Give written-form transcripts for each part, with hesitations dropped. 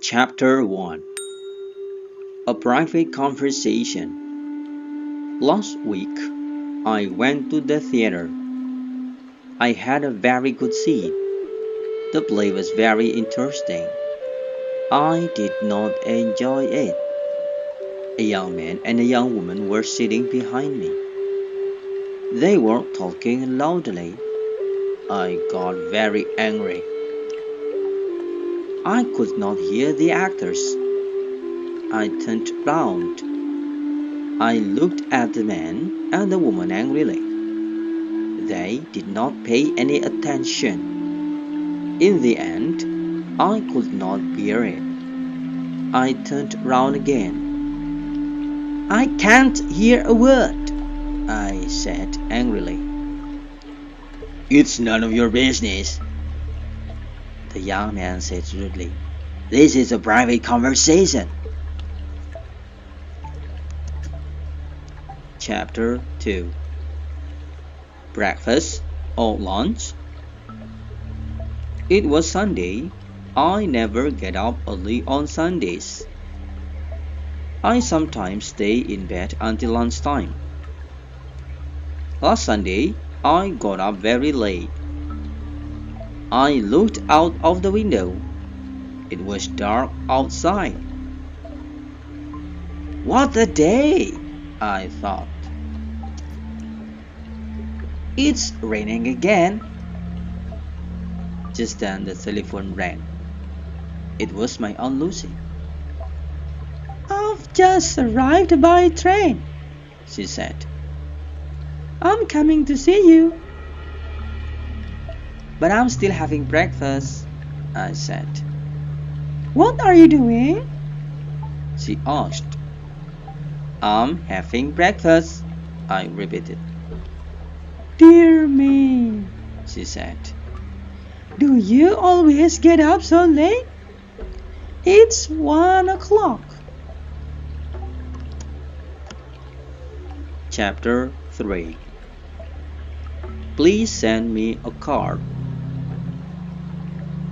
Chapter 1. A Private Conversation. Last week, I went to the theatre. I had a very good seat. The play was very interesting. I did not enjoy it. A young man and a young woman were sitting behind me. They were talking loudly. I got very angry. I could not hear the actors. I turned round. I looked at the man and the woman angrily. They did not pay any attention. In the end, I could not bear it. I turned round again. "I can't hear a word," I said angrily. "It's none of your business," the young man said rudely. "This is a private conversation." Chapter 2. Breakfast or lunch? It was Sunday. I never get up early on Sundays. I sometimes stay in bed until lunchtime. Last Sunday, I got up very late. I looked out of the window. It was dark outside. "What a day!" I thought. "It's raining again." Just then the telephone rang. It was my Aunt Lucy. "I've just arrived by train," she said. "I'm coming to see you." "But I'm still having breakfast," I said. "What are you doing?" she asked. "I'm having breakfast," I repeated. "Dear me," she said. "Do you always get up so late? It's 1 o'clock. Chapter 3. Please send me a card.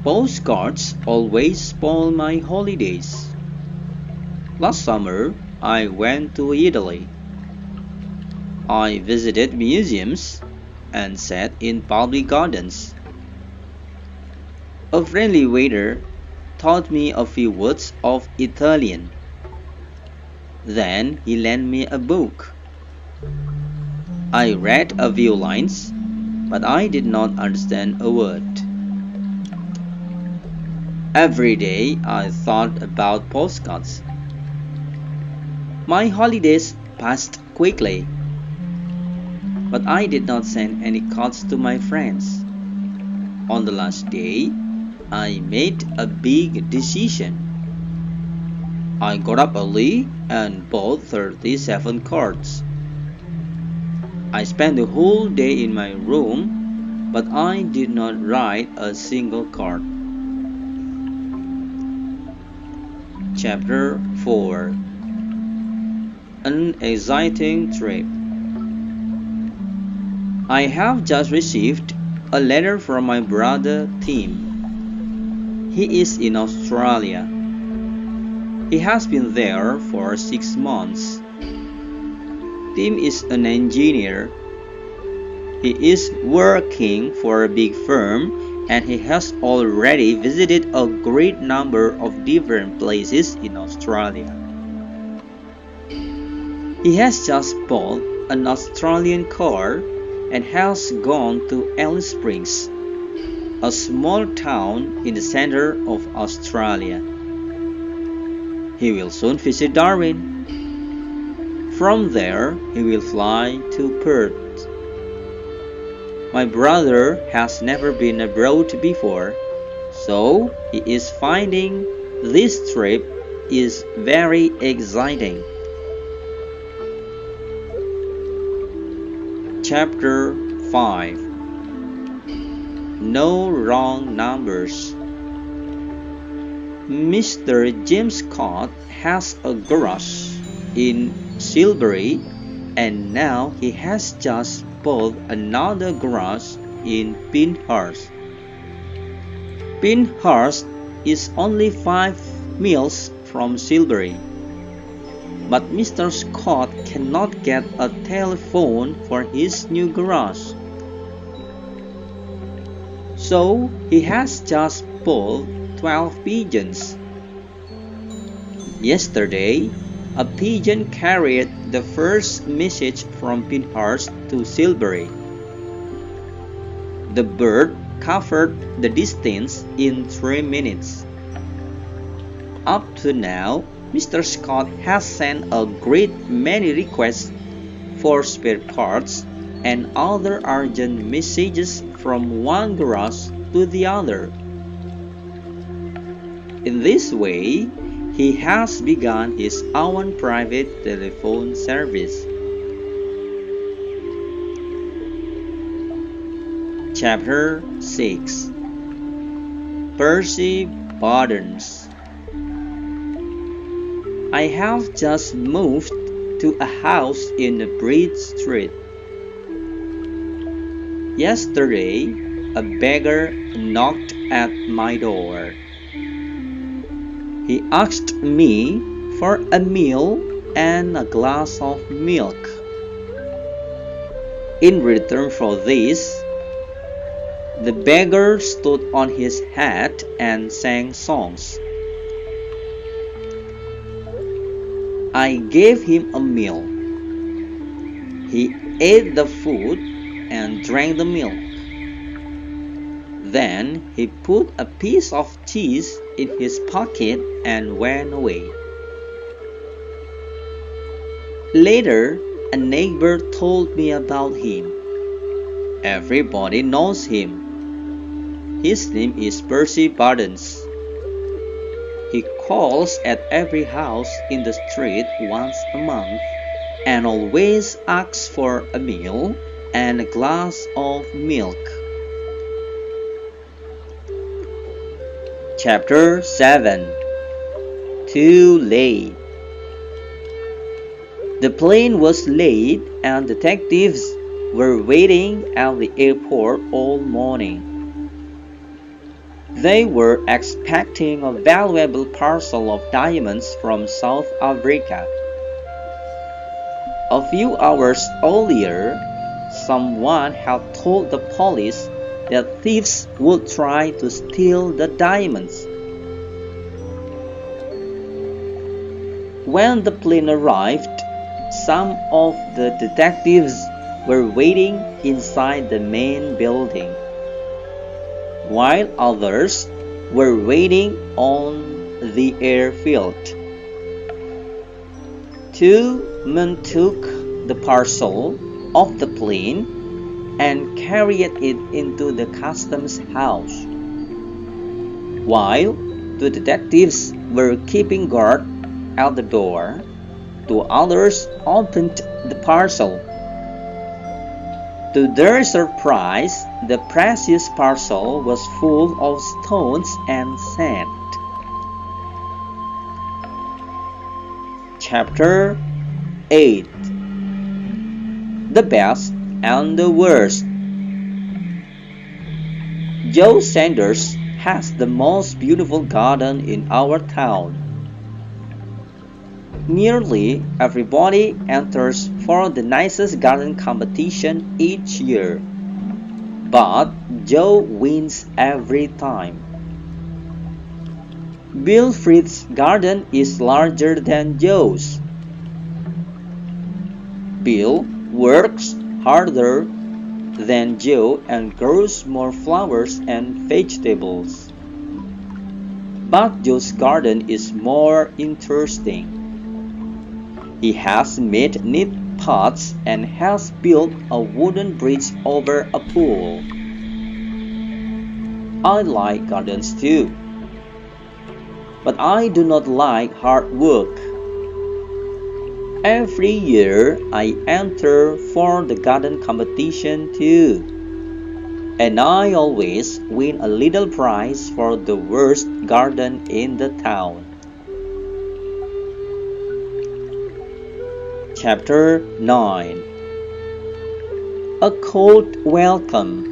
Postcards always spoil my holidays. Last summer, I went to Italy. I visited museums and sat in public gardens. A friendly waiter taught me a few words of Italian. Then he lent me a book. I read a few lines, but I did not understand a word. Every day I thought about postcards. My holidays passed quickly, but I did not send any cards to my friends. On the last day, I made a big decision. I got up early and bought 37 cards. I spent the whole day in my room, but I did not write a single card. Chapter 4. An exciting trip. I have just received a letter from my brother Tim. He is in Australia. He has been there for 6 months. Tim is an engineer. He is working for a big firm and he has already visited a great number of different places in Australia. He has just bought an Australian car and has gone to Alice Springs, a small town in the center of Australia. He will soon visit Darwin. From there, he will fly to Perth. My brother has never been abroad before, so he is finding this trip is very exciting. Chapter 5. No wrong numbers. Mr. James Scott has a garage in Silbury, and now he has just bought another garage in Pinhurst. Pinhurst is only 5 miles from Silbury. But Mr. Scott cannot get a telephone for his new garage. So he has just bought 12 pigeons. Yesterday, a pigeon carried the first message from Pinhurst to Silbury. The bird covered the distance in 3 minutes. Up to now, Mr. Scott has sent a great many requests for spare parts and other urgent messages from one garage to the other. In this way, he has begun his own private telephone service. Chapter 6. Percy Buttons. I have just moved to a house in the Bridge Street. Yesterday, a beggar knocked at my door. He asked me for a meal and a glass of milk. In return for this, the beggar stood on his head and sang songs. I gave him a meal. He ate the food and drank the milk. Then he put a piece of cheese in his pocket and went away. Later, a neighbor told me about him. Everybody knows him. His name is Percy Buttons. He calls at every house in the street once a month and always asks for a meal and a glass of milk. Chapter 7. Too late. The plane was late and detectives were waiting at the airport all morning. They were expecting a valuable parcel of diamonds from South Africa. A few hours earlier, someone had told the police that thieves would try to steal the diamonds. When the plane arrived, some of the detectives were waiting inside the main building, while others were waiting on the airfield. Two men took the parcel off the plane and carried it into the customs house. While the detectives were keeping guard at the door, two others opened the parcel. To their surprise, the precious parcel was full of stones and sand. Chapter 8. The Best and the Worst. Joe Sanders has the most beautiful garden in our town. Nearly everybody enters for the nicest garden competition each year, but Joe wins every time. Wilfrid's garden is larger than Joe's. Bill works harder than Joe and grows more flowers and vegetables. But Joe's garden is more interesting. He has made neat pots and has built a wooden bridge over a pool. I like gardens too, but I do not like hard work. Every year I enter for the garden competition too, and I always win a little prize for the worst garden in the town. Chapter 9. A cold welcome.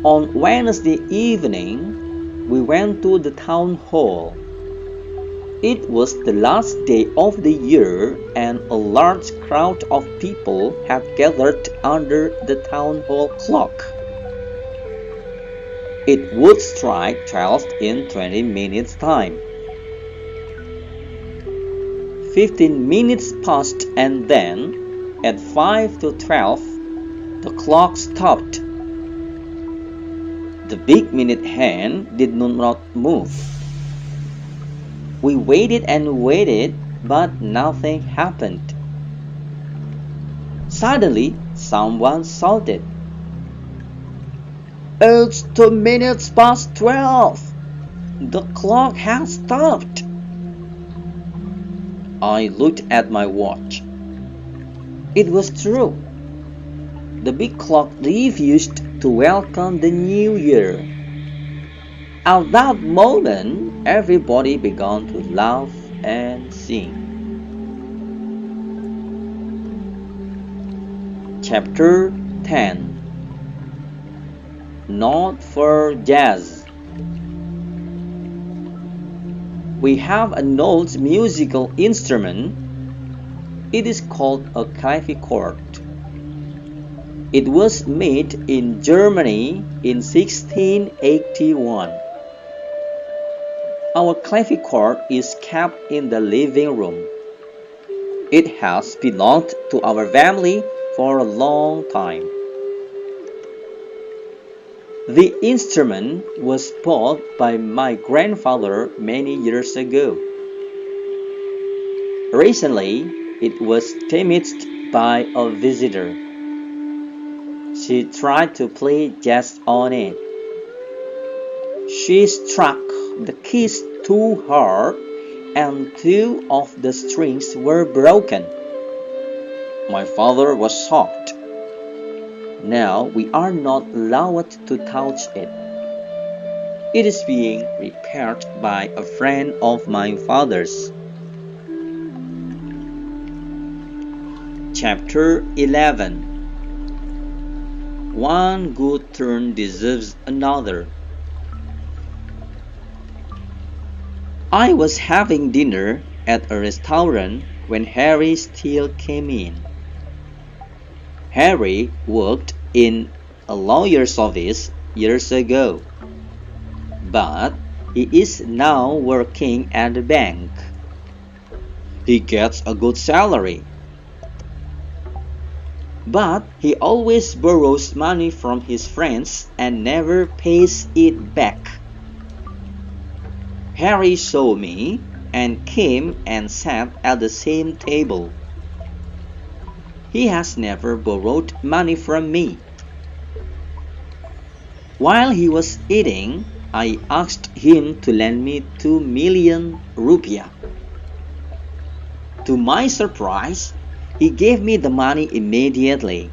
On Wednesday evening, we went to the town hall. It was the last day of the year, and a large crowd of people had gathered under the town hall clock. It would strike 12 in 20 minutes' time. 15 minutes passed, and then, at 5 to 12, the clock stopped. The big minute hand did not move. We waited and waited, but nothing happened. Suddenly, someone shouted, "It's 2 minutes past 12! The clock has stopped!" I looked at my watch. It was true. The big clock refused to welcome the new year. At that moment, everybody began to laugh and sing. Chapter 10. Not for jazz. We have an old musical instrument. It is called a clavichord. It was made in Germany in 1681. Our clavichord is kept in the living room. It has belonged to our family for a long time. The instrument was bought by my grandfather many years ago. Recently, it was damaged by a visitor. She tried to play jazz on it. She struck the keys too hard, and 2 of the strings were broken. My father was shocked. Now we are not allowed to touch it. It is being repaired by a friend of my father's. Chapter 11. One good turn deserves another. I was having dinner at a restaurant when Harry Steele came in. Harry worked in a lawyer's office years ago, but he is now working at a bank. He gets a good salary, but he always borrows money from his friends and never pays it back. Harry saw me and came and sat at the same table. He has never borrowed money from me. While he was eating, I asked him to lend me 2 million rupiah. To my surprise, he gave me the money immediately.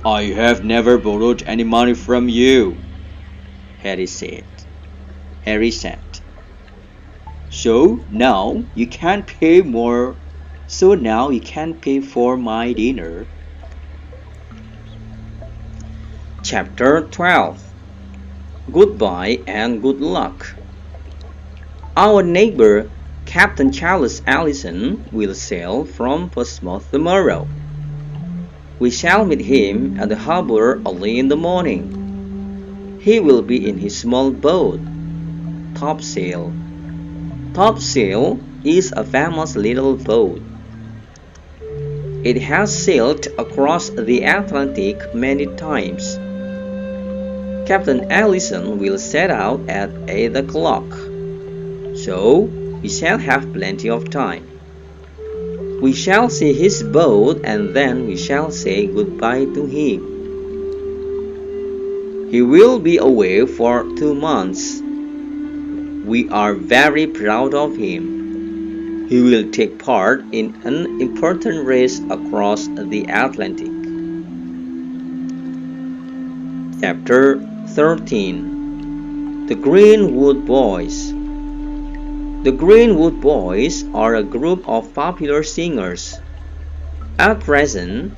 "I have never borrowed any money from you," Harry said. So now you can't pay for my dinner. Chapter 12. Goodbye and good luck. Our neighbour, Captain Charles Alison, will sail from Portsmouth tomorrow. We shall meet him at the harbour early in the morning. He will be in his small boat, Topsail. Topsail is a famous little boat. It has sailed across the Atlantic many times. Captain Alison will set out at 8 o'clock, so we shall have plenty of time. We shall see his boat, and then we shall say goodbye to him. He will be away for 2 months. We are very proud of him. He will take part in an important race across the Atlantic. Chapter 13. The Greenwood Boys. The Greenwood Boys are a group of popular singers. At present,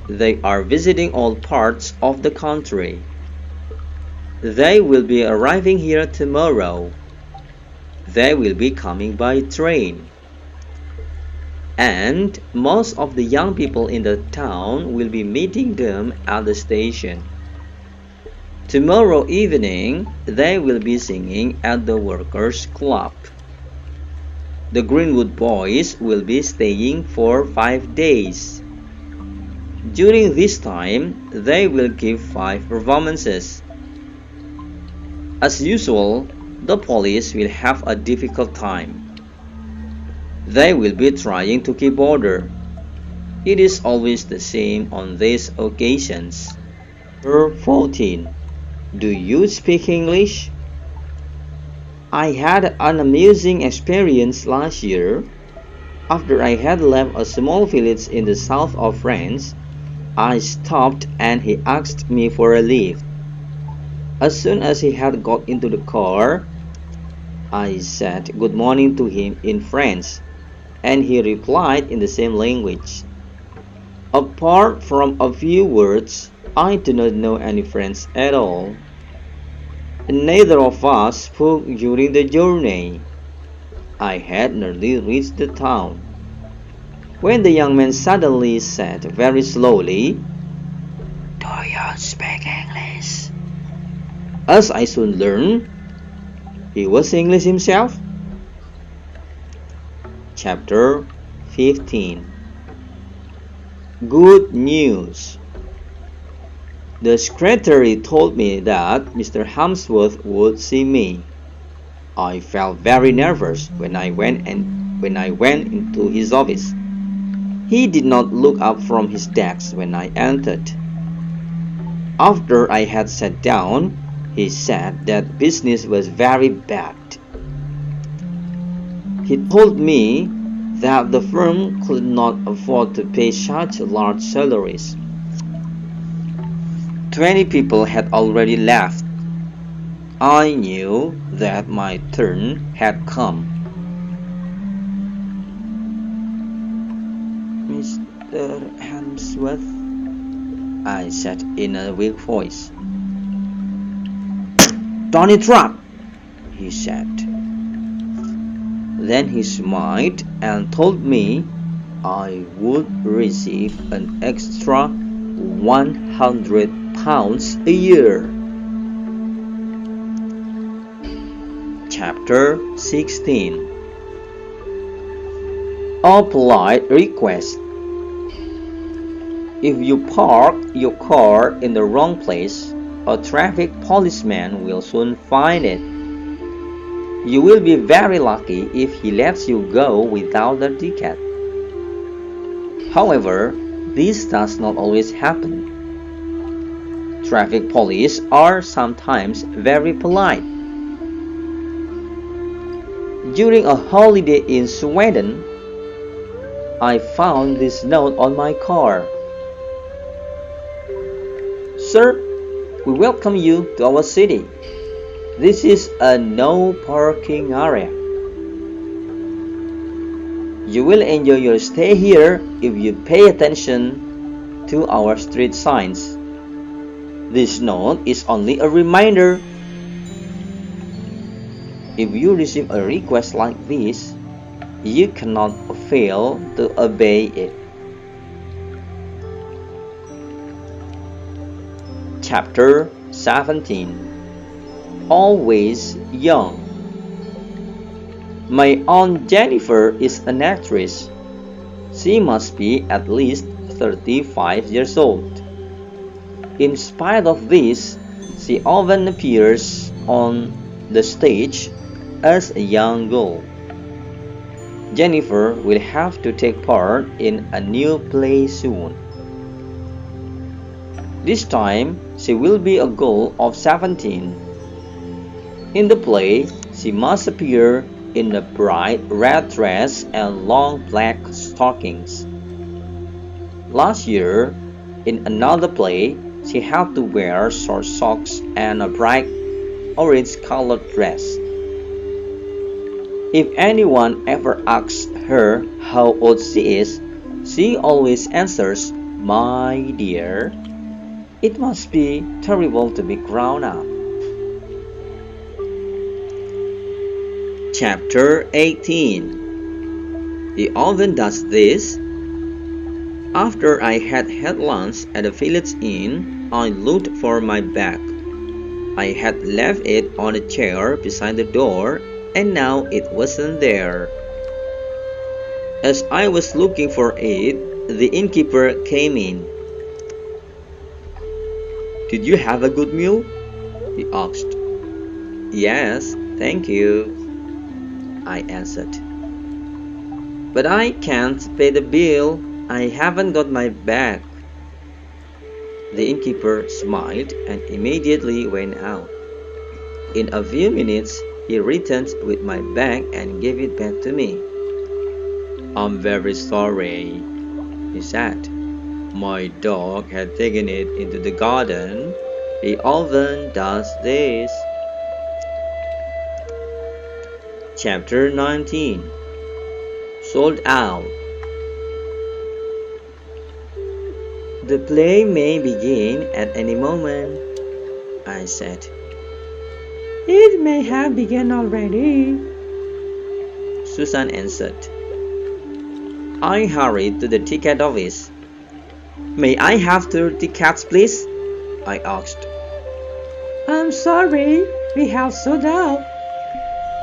they are visiting all parts of the country. They will be arriving here tomorrow. They will be coming by train. And most of the young people in the town will be meeting them at the station. Tomorrow evening, they will be singing at the Workers' Club. The Greenwood Boys will be staying for 5 days. During this time, they will give 5 performances. As usual, the police will have a difficult time. They will be trying to keep order. It is always the same on these occasions. Number 14. Do you speak English? I had an amusing experience last year. After I had left a small village in the south of France, I stopped and he asked me for a lift. As soon as he had got into the car, I said good morning to him in French, and he replied in the same language. Apart from a few words, I do not know any French at all. Neither of us spoke during the journey. I had nearly reached the town, when the young man suddenly said very slowly, Do you speak English? As I soon learned, he was English himself. Chapter 15. Good news. The secretary told me that Mr. Harmsworth would see me. I felt very nervous when I went into his office. He did not look up from his desk when I entered. After I had sat down, he said that business was very bad. He told me that the firm could not afford to pay such large salaries. 20 people had already left. I knew that my turn had come. Mr. Harmsworth, I said in a weak voice. Don't interrupt, he said. Then he smiled and told me I would receive an extra £100 a year. Chapter 16. A polite request. If you park your car in the wrong place, a traffic policeman will soon find it. You will be very lucky if he lets you go without a ticket. However, this does not always happen. Traffic police are sometimes very polite. During a holiday in Sweden, I found this note on my car. Sir, we welcome you to our city. This is a no parking area. You will enjoy your stay here if you pay attention to our street signs. This note is only a reminder. If you receive a request like this, you cannot fail to obey it. Chapter 17. Always young. My Aunt Jennifer is an actress. She must be at least 35 years old. In spite of this, she often appears on the stage as a young girl. Jennifer will have to take part in a new play soon. This time, she will be a girl of 17. In the play, she must appear in a bright red dress and long black stockings. Last year, in another play, she had to wear short socks and a bright orange-colored dress. If anyone ever asks her how old she is, she always answers, "My dear, it must be terrible to be grown up." Chapter 18. He often does this. After I had lunch at the village inn, I looked for my bag. I had left it on a chair beside the door, and now it wasn't there. As I was looking for it, the innkeeper came in. "Did you have a good meal?" he asked. "Yes, thank you," I answered. "But I can't pay the bill. I haven't got my bag." The innkeeper smiled and immediately went out. In a few minutes, he returned with my bag and gave it back to me. "I'm very sorry," he said. "My dog had taken it into the garden. He often does this." Chapter 19. Sold out. "The play may begin at any moment," I said. "It may have begun already," Susan answered. I hurried to the ticket office. "May I have 2 tickets, please?" I asked. "I'm sorry, we have sold out,"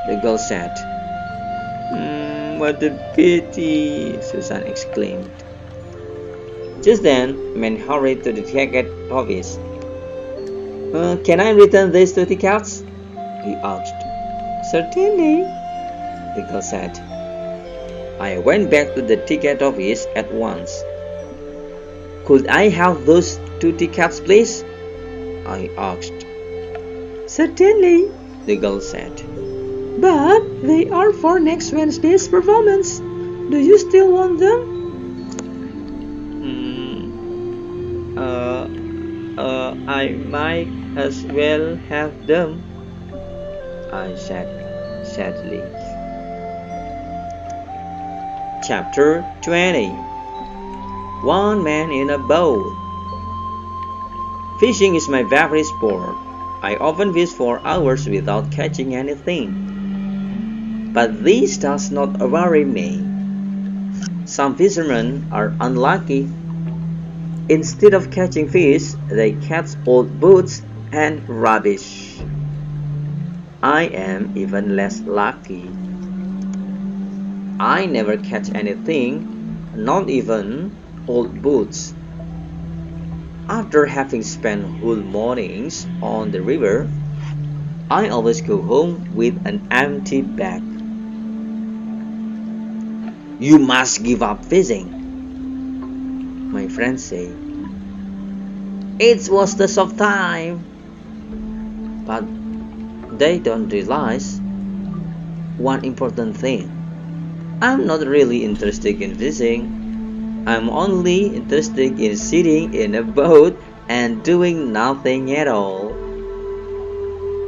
the girl said. "What a pity," Susan exclaimed. Just then, man hurried to the ticket office. "Can I return these 2 tickets?" he asked. "Certainly," the girl said. I went back to the ticket office at once. "Could I have those 2 tickets, please?" I asked. "Certainly," the girl said. "But they are for next Wednesday's performance. Do you still want them?" I might as well have them," I said sadly. Chapter 20. One man in a boat. Fishing is my favorite sport. I often fish for hours without catching anything. But this does not worry me. Some fishermen are unlucky. Instead of catching fish, they catch old boots and rubbish. I am even less lucky. I never catch anything, not even old boots. After having spent whole mornings on the river, I always go home with an empty bag. "You must give up fishing," my friends say. "It's waste of time." But they don't realize one important thing. I'm not really interested in fishing. I'm only interested in sitting in a boat and doing nothing at all.